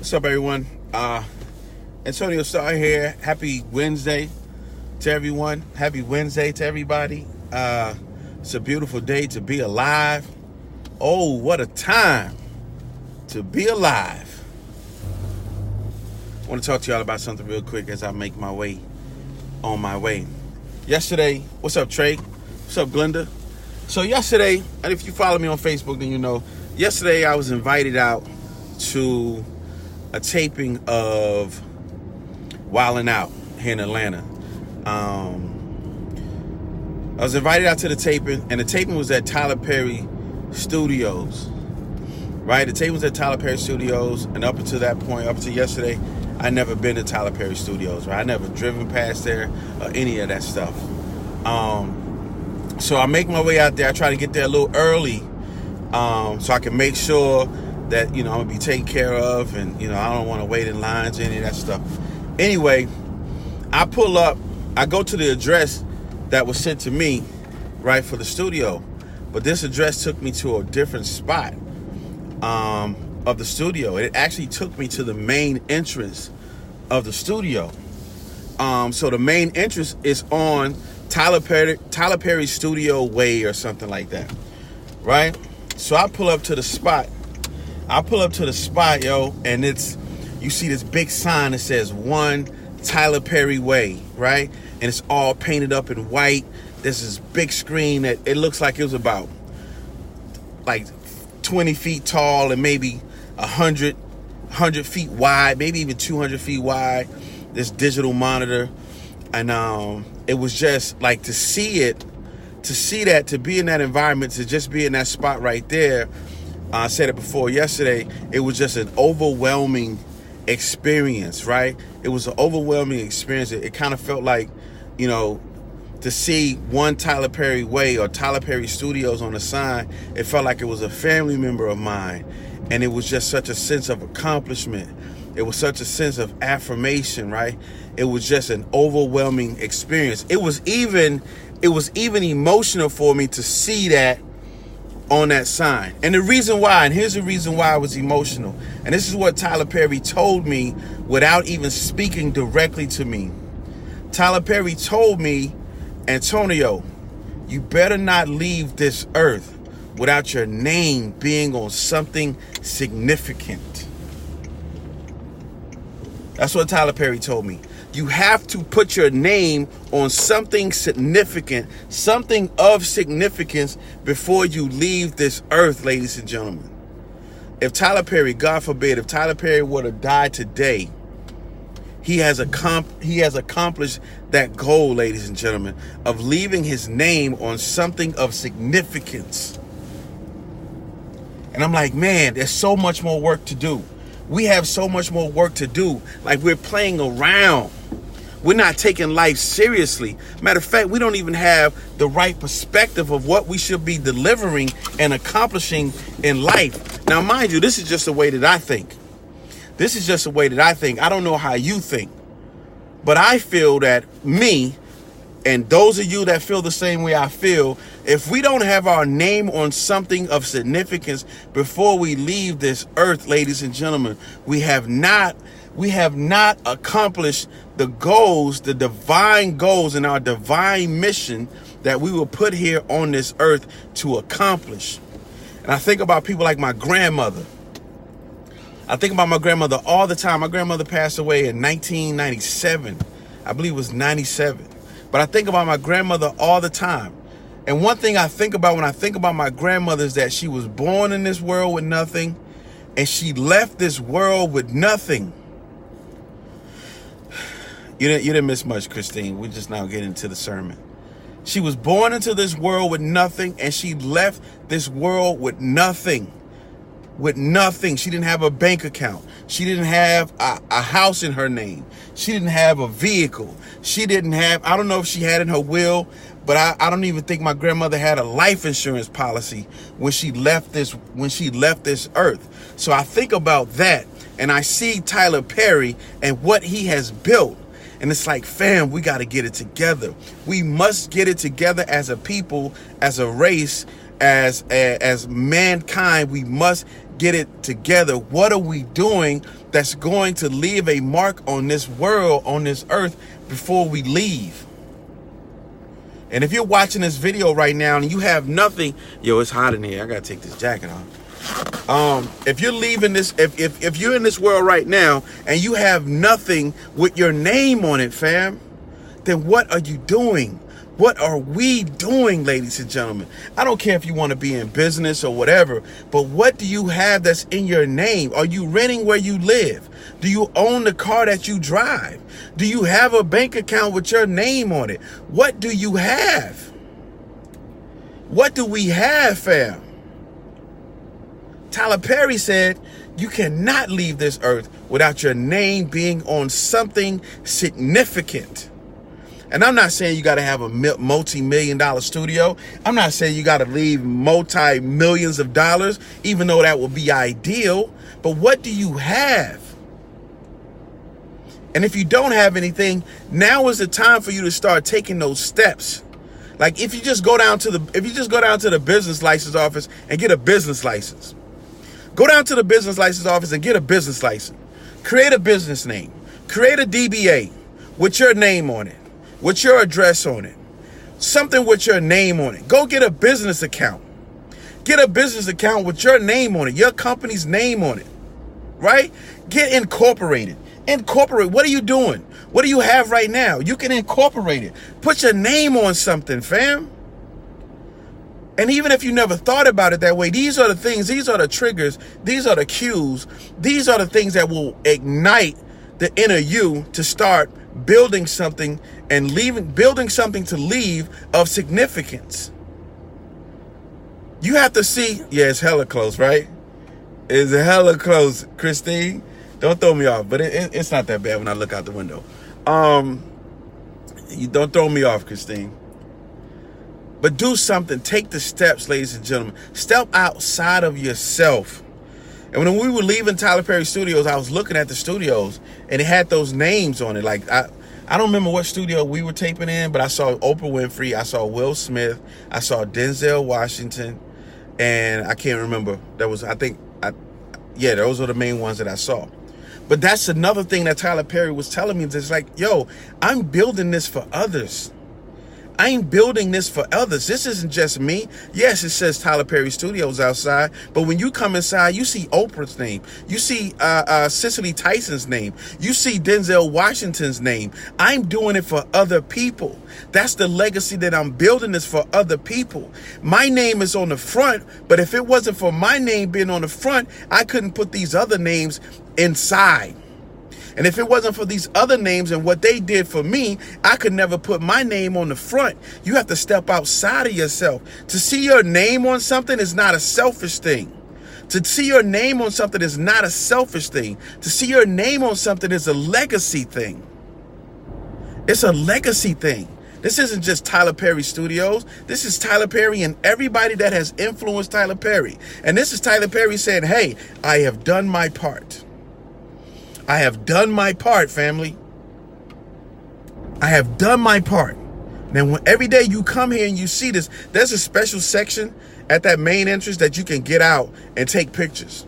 What's up, everyone? Antonio Starr here. Happy Wednesday to everyone. Happy Wednesday to everybody. It's a beautiful day to be alive. Oh, what a time to be alive. I want to talk to y'all about something real quick as I make my way on my way. Yesterday, what's up, Trey? What's up, Glenda? So yesterday, and if you follow me on Facebook, then you know, yesterday I was invited out to a taping of Wildin' Out here in Atlanta. I was invited out to the taping, and the taping was at Tyler Perry Studios, right? The taping was at Tyler Perry Studios, and up until that point, up until yesterday, I'd never been to Tyler Perry Studios, right? I never driven past there or any of that stuff. So I make my way out there. I try to get there a little early so I can make sure that, you know, I'm going to be taken care of, and, you know, I don't want to wait in lines or any of that stuff. Anyway, I pull up. I go to the address that was sent to me, right, for the studio. But this address took me to a different spot of the studio. It actually took me to the main entrance of the studio. So the main entrance is on Tyler Perry Studio Way or something like that, right? So I pull up to the spot. Yo, and you see this big sign that says 1 Tyler Perry Way, right? And it's all painted up in white. There's this big screen that it looks like it was about like 20 feet tall and maybe 100 feet wide, maybe even 200 feet wide, this digital monitor. And it was just like to see that, to be in that environment, to just be in that spot right there. I said it before yesterday, it was just an overwhelming experience, right? It was an overwhelming experience. It kind of felt like, you know, to see 1 Tyler Perry Way or Tyler Perry Studios on the sign, it felt like it was a family member of mine. And it was just such a sense of accomplishment. It was such a sense of affirmation, right? It was just an overwhelming experience. It was even emotional for me to see that on that sign. And the reason why, and here's the reason why I was emotional. And this is what Tyler Perry told me without even speaking directly to me. Tyler Perry told me, Antonio, you better not leave this earth without your name being on something significant. That's what Tyler Perry told me. You have to put your name on something significant, something of significance before you leave this earth, ladies and gentlemen. If Tyler Perry, God forbid, if Tyler Perry were to die today, he has accomplished that goal, ladies and gentlemen, of leaving his name on something of significance. And I'm like, man, there's so much more work to do. We have so much more work to do. Like, we're playing around. We're not taking life seriously. Matter of fact, we don't even have the right perspective of what we should be delivering and accomplishing in life. Now, mind you, this is just the way that I think. I don't know how you think. But I feel that me, and those of you that feel the same way I feel, if we don't have our name on something of significance before we leave this earth, ladies and gentlemen, we have not accomplished the goals, the divine goals and our divine mission that we were put here on this earth to accomplish. And I think about people like my grandmother. I think about my grandmother all the time. My grandmother passed away in 1997. I believe it was 97. But I think about my grandmother all the time. And one thing I think about when I think about my grandmother is that she was born in this world with nothing, and she left this world with nothing. You didn't miss much, Christine. We're just now getting to the sermon. She was born into this world with nothing, and she left this world with nothing. With nothing. She didn't have a bank account. She didn't have a house in her name. She didn't have a vehicle. She didn't have, I don't know if she had in her will, but I don't even think my grandmother had a life insurance policy when she left this earth. So I think about that, and I see Tyler Perry and what he has built. And it's like, fam, we got to get it together. We must get it together as a people, as a race, as mankind, we must get it together. What are we doing that's going to leave a mark on this world, on this earth, before we leave? And if you're watching this video right now and you have nothing, yo, it's hot in here. I gotta take this jacket off. If you're leaving this, if you're in this world right now and you have nothing with your name on it, fam, then what are you doing? What are we doing, ladies and gentlemen? I don't care if you want to be in business or whatever, but what do you have that's in your name? Are you renting where you live? Do you own the car that you drive? Do you have a bank account with your name on it? What do you have? What do we have, fam? Tyler Perry said, you cannot leave this earth without your name being on something significant. And I'm not saying you got to have a multi-million-dollar studio. I'm not saying you got to leave multi-millions of dollars, even though that would be ideal. But what do you have? And if you don't have anything, now is the time for you to start taking those steps. Like if you just go down to the business license office and get a business license. Go down to the business license office and get a business license. Create a business name. Create a DBA with your name on it, with your address on it, something with your name on it. Go get a business account. Get a business account with your name on it, your company's name on it, right? Get incorporated. Incorporate. What are you doing? What do you have right now? You can incorporate it. Put your name on something, fam. And even if you never thought about it that way, these are the things, these are the triggers, these are the cues, these are the things that will ignite the inner you to start building something and building something to leave of significance. You have to see, yeah, it's hella close, right? It's hella close, Christine. Don't throw me off, but it's not that bad when I look out the window. You don't throw me off, Christine. But do something. Take the steps, ladies and gentlemen. Step outside of yourself. And when we were leaving Tyler Perry Studios, I was looking at the studios and it had those names on it. Like I don't remember what studio we were taping in, but I saw Oprah Winfrey, I saw Will Smith, I saw Denzel Washington, and I can't remember. Those are the main ones that I saw. But that's another thing that Tyler Perry was telling me. It's like, yo, I'm building this for others. I ain't building this for others. This isn't just me. Yes, it says Tyler Perry Studios outside, but when you come inside, you see Oprah's name. You see Cicely Tyson's name. You see Denzel Washington's name. I'm doing it for other people. That's the legacy that I'm building, this for other people. My name is on the front, but if it wasn't for my name being on the front, I couldn't put these other names inside. And if it wasn't for these other names and what they did for me, I could never put my name on the front. You have to step outside of yourself. To see your name on something is not a selfish thing. To see your name on something is not a selfish thing. To see your name on something is a legacy thing. It's a legacy thing. This isn't just Tyler Perry Studios. This is Tyler Perry and everybody that has influenced Tyler Perry. And this is Tyler Perry saying, hey, I have done my part. I have done my part, family. I have done my part. Now, every day you come here and you see this, there's a special section at that main entrance that you can get out and take pictures.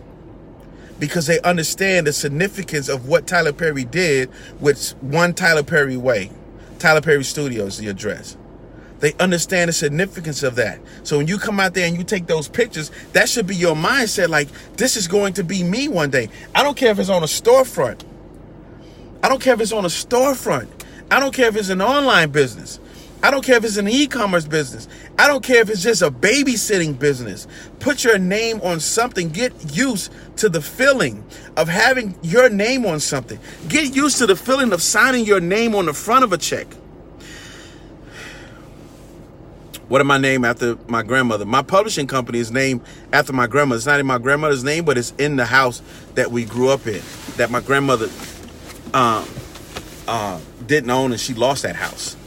Because they understand the significance of what Tyler Perry did with One Tyler Perry Way. Tyler Perry Studios, the address. They understand the significance of that. So when you come out there and you take those pictures, that should be your mindset. Like, this is going to be me one day. I don't care if it's on a storefront. I don't care if it's on a storefront. I don't care if it's an online business. I don't care if it's an e-commerce business. I don't care if it's just a babysitting business. Put your name on something. Get used to the feeling of having your name on something. Get used to the feeling of signing your name on the front of a check. What am I named after my grandmother? My publishing company is named after my grandmother. It's not in my grandmother's name, but it's in the house that we grew up in, that my grandmother didn't own, and she lost that house,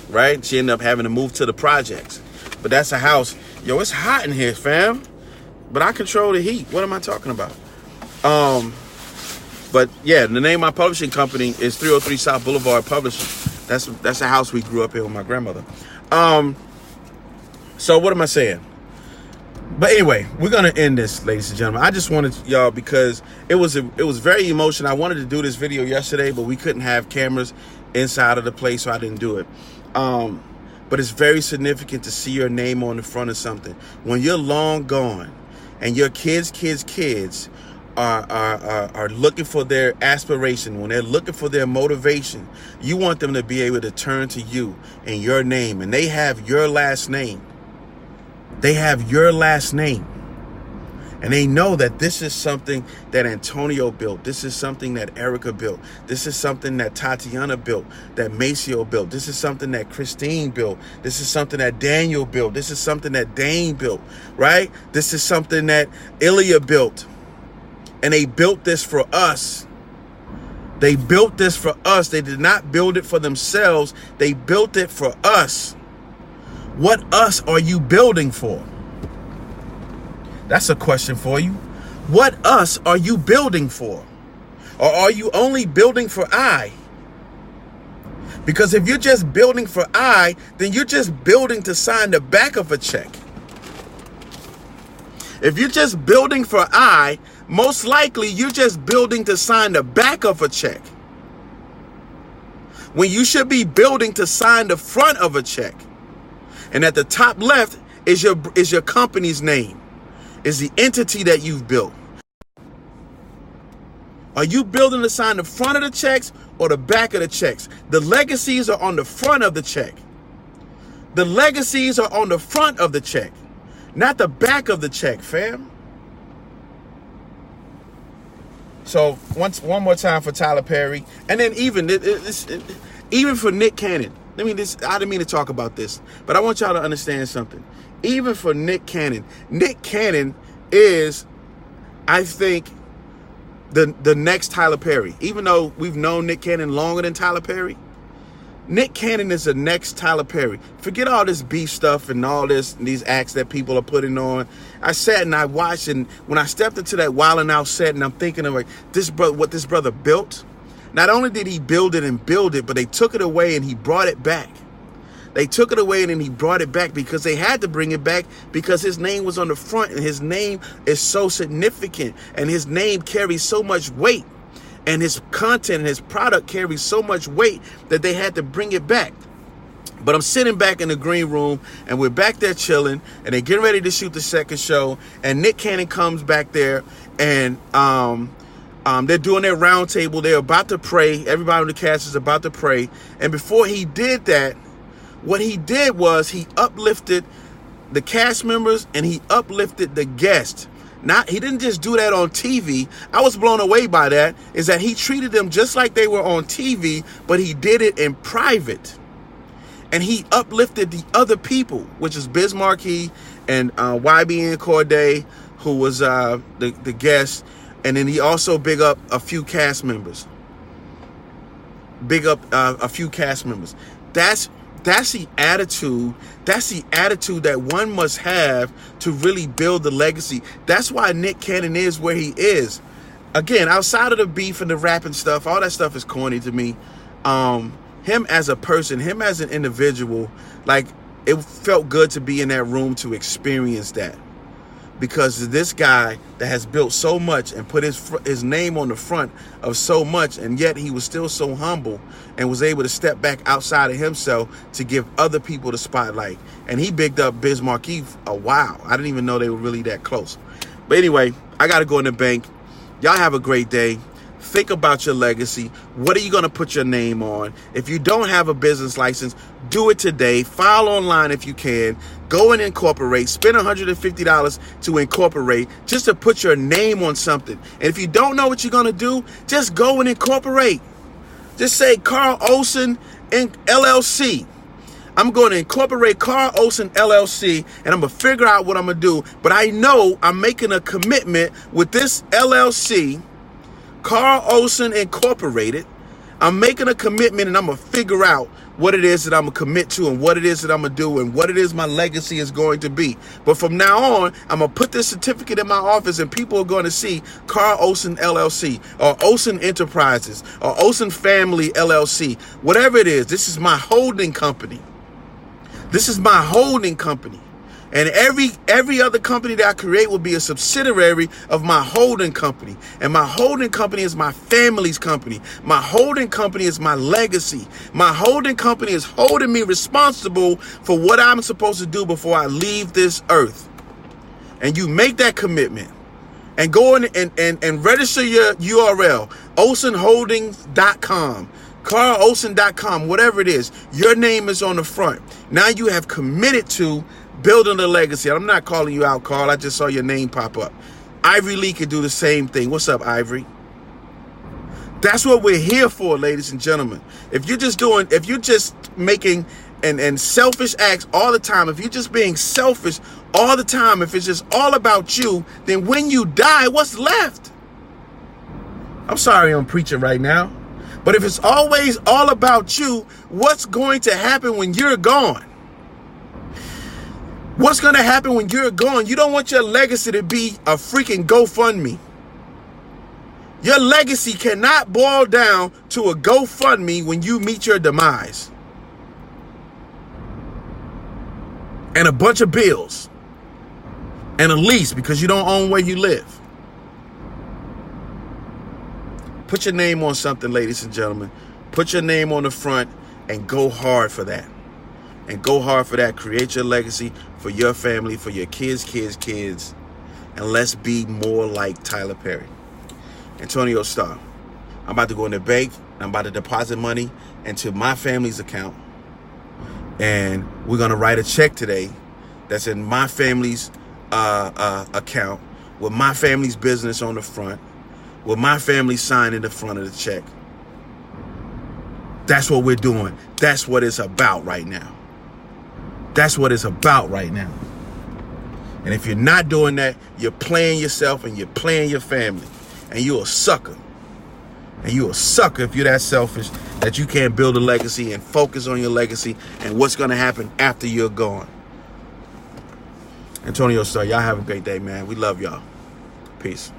right? She ended up having to move to the projects. But that's a house. Yo, it's hot in here, fam. But I control the heat. What am I talking about? But yeah, the name of my publishing company is 303 South Boulevard Publishing. That's a house we grew up in with my grandmother. So what am I saying? But anyway, we're gonna end this, ladies and gentlemen. I just wanted y'all, because it was very emotional. I wanted to do this video yesterday, but we couldn't have cameras inside of the place, so I didn't do it. But it's very significant to see your name on the front of something. When you're long gone and your kids are looking for their aspiration, when they're looking for their motivation, you want them to be able to turn to you and your name, and they have your last name. They have your last name. And they know that this is something that Antonio built. This is something that Erica built. This is something that Tatiana built, that Maceo built. This is something that Christine built. This is something that Daniel built. This is something that Dane built, right? This is something that Ilya built. And they built this for us. They built this for us. They did not build it for themselves. They built it for us. What us are you building for? That's a question for you. What us are you building for? Or are you only building for I? Because if you're just building for I, then you're just building to sign the back of a check. If you're just building for I, most likely you're just building to sign the back of a check, when you should be building to sign the front of a check. And at the top left is your company's name, is the entity that you've built. Are you building to sign the front of the checks or the back of the checks? The legacies are on the front of the check. The legacies are on the front of the check, not the back of the check, fam. So one more time for Tyler Perry, and then even for Nick Cannon. I didn't mean to talk about this, but I want y'all to understand something. Even for Nick Cannon is, I think, the next Tyler Perry. Even though we've known Nick Cannon longer than Tyler Perry, Nick Cannon is the next Tyler Perry. Forget all this beef stuff and all these acts that people are putting on. I sat and I watched, and when I stepped into that Wild 'N Out set, and I'm thinking of what this brother built. Not only did he build it, but they took it away and he brought it back. They took it away and then he brought it back because they had to bring it back, because his name was on the front, and his name is so significant, and his name carries so much weight, and his content and his product carries so much weight that they had to bring it back. But I'm sitting back in the green room, and we're back there chilling, and they're getting ready to shoot the second show, and Nick Cannon comes back there, and they're doing their round table. They're about to pray. Everybody on the cast is about to pray. And before he did that, what he did was he uplifted the cast members and he uplifted the guests. He didn't just do that on TV. I was blown away by that, is that he treated them just like they were on TV, but he did it in private. And he uplifted the other people, which is Biz Markie and YBN Corday, who was the guest. And then he also big up a few cast members. That's the attitude. That's the attitude that one must have to really build the legacy. That's why Nick Cannon is where he is. Again, outside of the beef and the rap and stuff, all that stuff is corny to me. Him as a person, him as an individual, like, it felt good to be in that room to experience that. Because this guy that has built so much and put his name on the front of so much, and yet he was still so humble and was able to step back outside of himself to give other people the spotlight. And he bigged up Biz Markie a while. I didn't even know they were really that close. But anyway, I got to go in the bank. Y'all have a great day. Think about your legacy. What are you going to put your name on? If you don't have a business license, do it today. File online if you can. Go and incorporate. Spend $150 to incorporate, just to put your name on something. And if you don't know what you're going to do, just go and incorporate. Just say Carl Olson LLC. I'm going to incorporate Carl Olson LLC, and I'm going to figure out what I'm going to do. But I know I'm making a commitment with this LLC, Carl Olson Incorporated. I'm making a commitment, and I'm going to figure out what it is that I'm going to commit to, and what it is that I'm going to do, and what it is my legacy is going to be. But from now on, I'm going to put this certificate in my office, and people are going to see Carl Olson LLC, or Olson Enterprises, or Olson Family LLC. Whatever it is, this is my holding company. This is my holding company. And every other company that I create will be a subsidiary of my holding company. And my holding company is my family's company. My holding company is my legacy. My holding company is holding me responsible for what I'm supposed to do before I leave this earth. And you make that commitment and go in and register your URL, olsonholdings.com, carlolson.com, whatever it is. Your name is on the front. Now you have committed to building a legacy. I'm not calling you out, Carl. I just saw your name pop up. Ivory Lee could do the same thing. What's up, Ivory? That's what we're here for, ladies and gentlemen. If you're just making and selfish acts all the time, if you're just being selfish all the time, if it's just all about you, then when you die, what's left? I'm sorry I'm preaching right now, but if it's always all about you, what's going to happen when you're gone? What's going to happen when you're gone? You don't want your legacy to be a freaking GoFundMe. Your legacy cannot boil down to a GoFundMe when you meet your demise. And a bunch of bills. And a lease because you don't own where you live. Put your name on something, ladies and gentlemen. Put your name on the front and go hard for that. And go hard for that. Create your legacy for your family, for your kids. And let's be more like Tyler Perry. Antonio Starr. I'm about to go in the bank. I'm about to deposit money into my family's account. And we're going to write a check today that's in my family's account with my family's business on the front, with my family sign in the front of the check. That's what we're doing. That's what it's about right now. That's what it's about right now. And if you're not doing that, you're playing yourself and you're playing your family. And you're a sucker. And you're a sucker if you're that selfish that you can't build a legacy and focus on your legacy and what's going to happen after you're gone. Antonio Starr, y'all have a great day, man. We love y'all. Peace.